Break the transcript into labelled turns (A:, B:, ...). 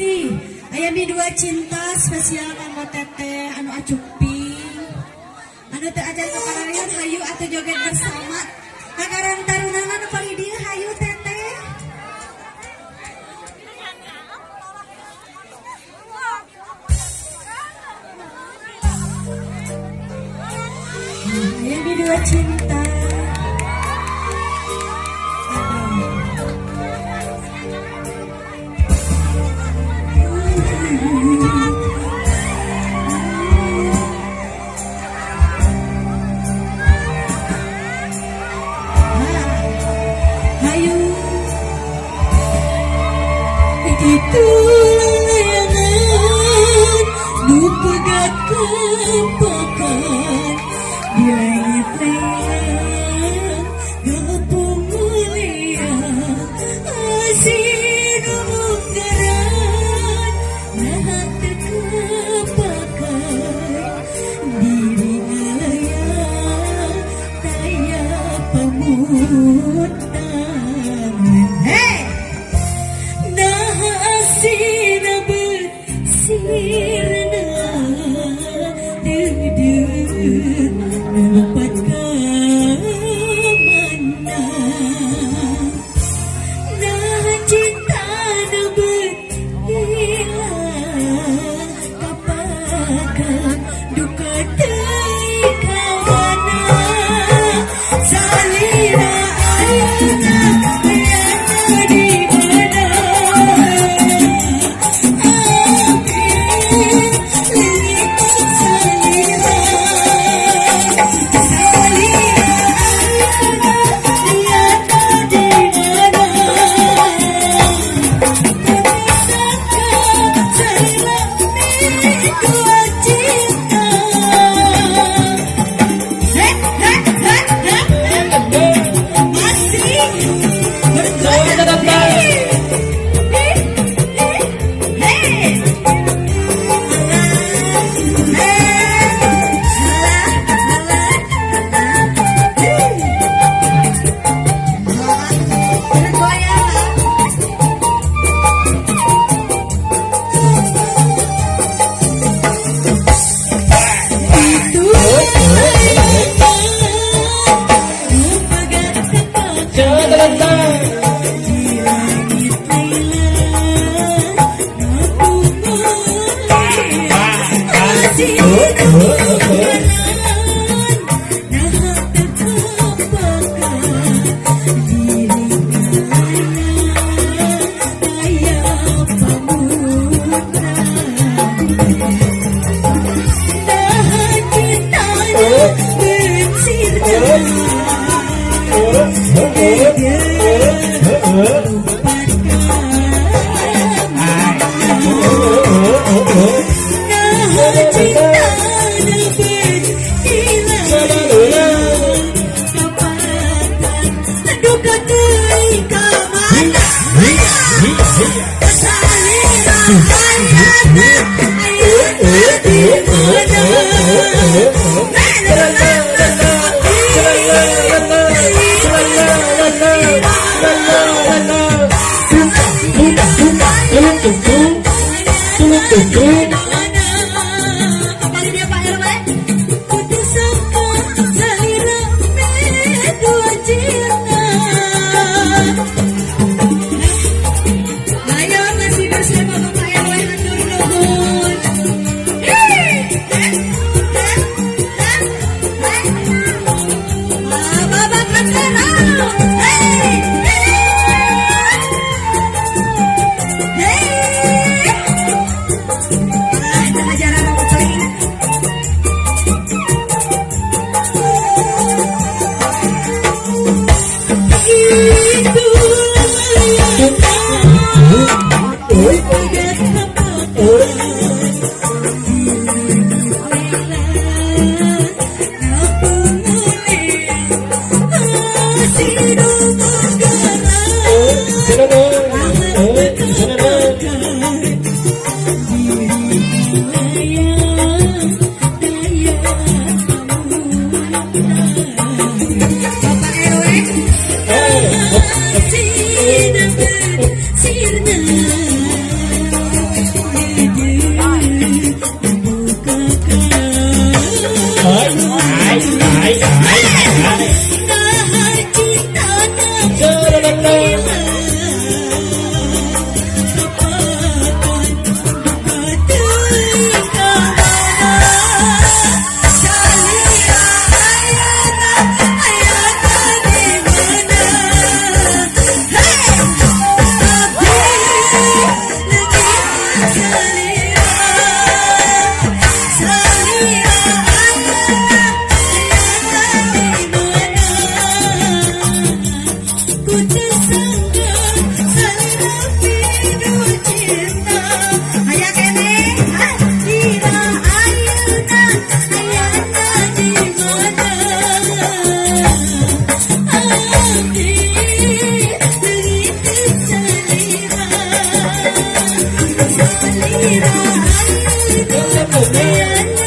A: Ayam dua cinta spesial kanggo teteh anu acuping anu teu ajan kapararian hayu atau joget bersama kakarang tarunana nu paling dia hayu teteh. Ayam dua cinta itu layangan nu pegat kepakan di langit layang gapung mulia asin umunggaran nah terkepakan diri layang taya pamutan. Hey! Sirna bersirna duduk melompat ke mana nah cinta na berhilang kapakan duka teuing kawana salira ayeuna ayana di gembira, ayo,